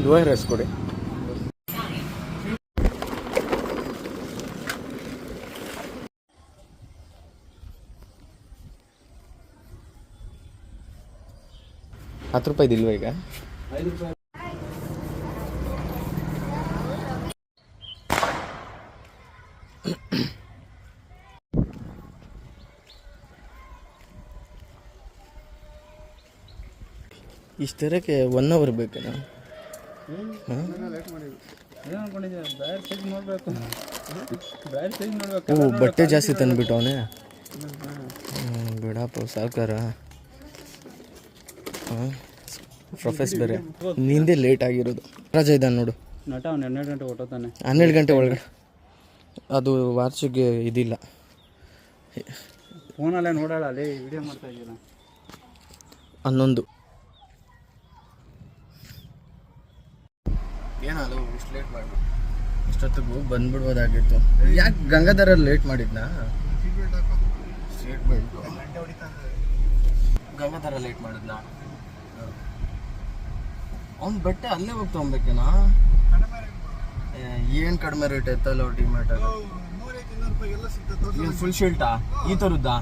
ಒಂದು ORS ಕೊಡಿ. ₹10 ಇಲ್ವಾ ಈಗ? 5 ರೂಪಾಯಿ. ಇಷ್ಟರಕ್ಕೆ 1 ಅವರ್ ಬೇಕೇನಾ? ಬಟ್ಟೆ ಜಾಸ್ತಿ ತಂದುಬಿಟ್ಟು ಅವನೇ ಬಿಡಪ್ಪ ಸಾಕಾರ. ಪ್ರೊಫೆಸ್ ಬೇರೆ ನಿಂದೇ ಲೇಟ್ ಆಗಿರೋದು. ರಜೆ ಇದ್ದಾನೆ ನೋಡು. ನಟ ಅವ್ನು 12 ಗಂಟೆ ಹೊಟ್ಟೋತಾನೆ. 12 ಗಂಟೆ ಒಳಗಡೆ ಅದು ವಾರ್ಷಿಗೆ ಇದಿಲ್ಲ. ಫೋನಲ್ಲೇ ನೋಡೋಣ, ಅಲ್ಲಿ ವಿಡಿಯೋ ಮಾಡ್ತಾ ಇದ್ದೀರಾ. 11 ಏನಲ್ಲ ಇಷ್ಟು ಲೇಟ್ ಮಾಡಿ ಇಷ್ಟೊತ್ತಿಗೂ ಬಂದ್ಬಿಡ್ಬೋದಾಗಿತ್ತು. ಯಾಕೆ ಗಂಗಾಧರ ಲೇಟ್ ಮಾಡಿದ್ನಾ? ಸೀಟ್ ಬೆಲ್ಟ್ ಗಂಗಾಧರ ಲೇಟ್ ಮಾಡಿದ್ನಾ? ಅವ್ನು ಬಟ್ಟೆ ಅಲ್ಲೇ ಹೋಗಿ ತೊಗೊಬೇಕೇನಾ? ಏನು ಕಡಿಮೆ ರೇಟ್ ಐತಲ್ಲ ಡಿಮಾರ್ಟ್ ಫುಲ್ ಶರ್ಟಾ ಈ ಥರದ್ದಾ?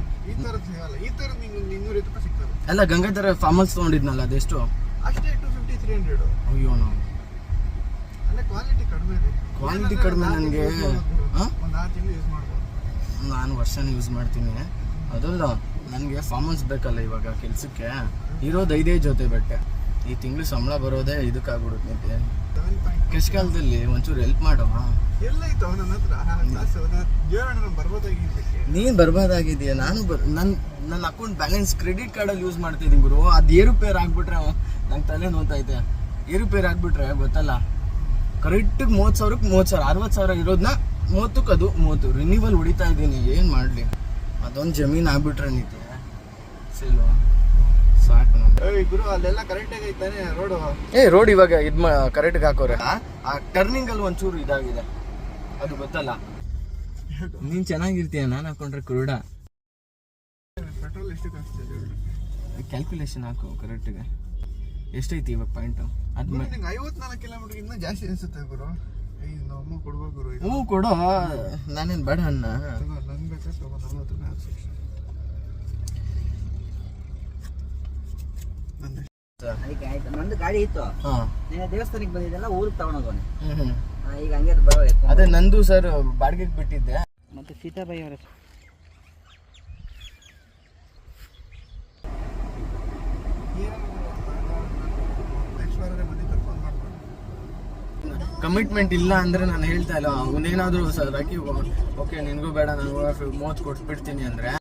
ಅಲ್ಲ ಗಂಗಾಧರ ಫಾರ್ಮ್ ಹೌಸ್ ತೊಗೊಂಡಿದ್ನಲ್ಲ ಅದೆಷ್ಟು? ಅಯ್ಯೋ ಕ್ವಾಲಿಟಿ ಕಡಿಮೆ ನನಗೆ. ನಾನು ವರ್ಷನ ಯೂಸ್ ಮಾಡ್ತೀನಿ. ಅದಲ್ಲ ನನಗೆ ಫಾರ್ಮ್ ಹೌಸ್ ಬೇಕಲ್ಲ ಇವಾಗ ಕೆಲಸಕ್ಕೆ. ಇರೋದು 5 ಜೊತೆ ಬಟ್ಟೆ. ಈ ತಿಂಗಳು ಸಂಬಳ ಬರೋದೇ ಇದಕ್ಕಾಗ್ಬಿಡುತ್ತೆ. ಕೆಸ್ಕಾಲದಲ್ಲಿ ಒಂಚೂರು ಹೆಲ್ಪ್ ಮಾಡೋ. ನೀನು ಬರ್ಬೋದಾಗಿದೆಯಾ? ನಾನು ನನ್ನ ಅಕೌಂಟ್ ಬ್ಯಾಲೆನ್ಸ್ ಕ್ರೆಡಿಟ್ ಕಾರ್ಡಲ್ಲಿ ಯೂಸ್ ಮಾಡ್ತಿದ್ದೀನಿ ಗುರು. ಅದು ಏರುಪೇರು ಆಗಿಬಿಟ್ರೆ ನಂಗೆ ತಲೆ ನೋತೈತೆ. ಏರುಪೇರು ಆಗಿಬಿಟ್ರೆ ಗೊತ್ತಲ್ಲ, ಕರೆಕ್ಟಿಗೆ 30,000ಕ್ಕೆ 30,000 60,000 ಇರೋದನ್ನ 30ಕ್ಕೆ ಅದು 30 ರಿನ್ಯೂವಲ್ ಹೊಡಿತಾ ಇದ್ದೀನಿ. ಏನು ಮಾಡಲಿ? ಅದೊಂದು ಜಮೀನು ಆಗ್ಬಿಟ್ರೆ ನೀತಿ ಸೇಲು ಸಾಕು ಗುರು. ಅಲ್ಲೆಲ್ಲ ಕರೆಕ್ಟಾಗಿ ಐತಾನೆ ರೋಡು. ರೋಡ್ ಇವಾಗ ಕರೆಕ್ಟ್ಗೆ ಹಾಕೋರೆ. ಆ ಟರ್ನಿಂಗಲ್ಲಿ ಒಂಚೂರು ಇದಾಗಿದೆ, ಅದು ಗೊತ್ತಲ್ಲ. ನೀನು ಚೆನ್ನಾಗಿರ್ತೀಯ, ನಾನು ಹಾಕೊಂಡ್ರೆ ಕುರುಡ. ಪೆಟ್ರೋಲ್ ಎಷ್ಟು ಕ್ಯಾಲ್ಕುಲೇಷನ್ ಹಾಕು ಕರೆಕ್ಟಿಗೆ. ಎಷ್ಟೈತಿ ಇವಾಗ ಪಾಯಿಂಟು? 54 ಕಿಲೋಮೀಟರ್ ಇನ್ನೂ ಜಾಸ್ತಿ ಅನಿಸುತ್ತೆ ಗುರು. ನಮ್ಮ ಕೊಡ್ಬೇಕು ಗುರು. ಹ್ಞೂ ಕೊಡೋ, ನಾನೇನು ಬೇಡ ಅಣ್ಣ. ನನ್ ಬೇಕಾದ್ರೆ 40 ನಂದು ಗಾಡಿ ಇತ್ತು. ದೇವಸ್ಥಾನಕ್ಕೆ ಬಂದಿದ್ದೆಲ್ಲ ಊರಿಗೆ ತಗೊಂಡೋಗೋನೆ. ಈಗ ಹಂಗೆ ಅದೇ ನಂದು ಸರ್ ಬಾಡಿಗೆಗೆ ಬಿಟ್ಟಿದ್ದೆ. ಮತ್ತೆ ಸೀತಾಬಾಯಿ ಅವರ ಕಮಿಟ್ಮೆಂಟ್ ಇಲ್ಲ ಅಂದ್ರೆ ನಾನು ಹೇಳ್ತಾ ಇಲ್ಲ. ಅವನೇನಾದ್ರು ಸರ್ ಹಾಕಿ ಓಕೆ ನಿನಗೂ ಬೇಡ, ನಾನು 30 ಕೊಟ್ಬಿಡ್ತೀನಿ ಅಂದ್ರೆ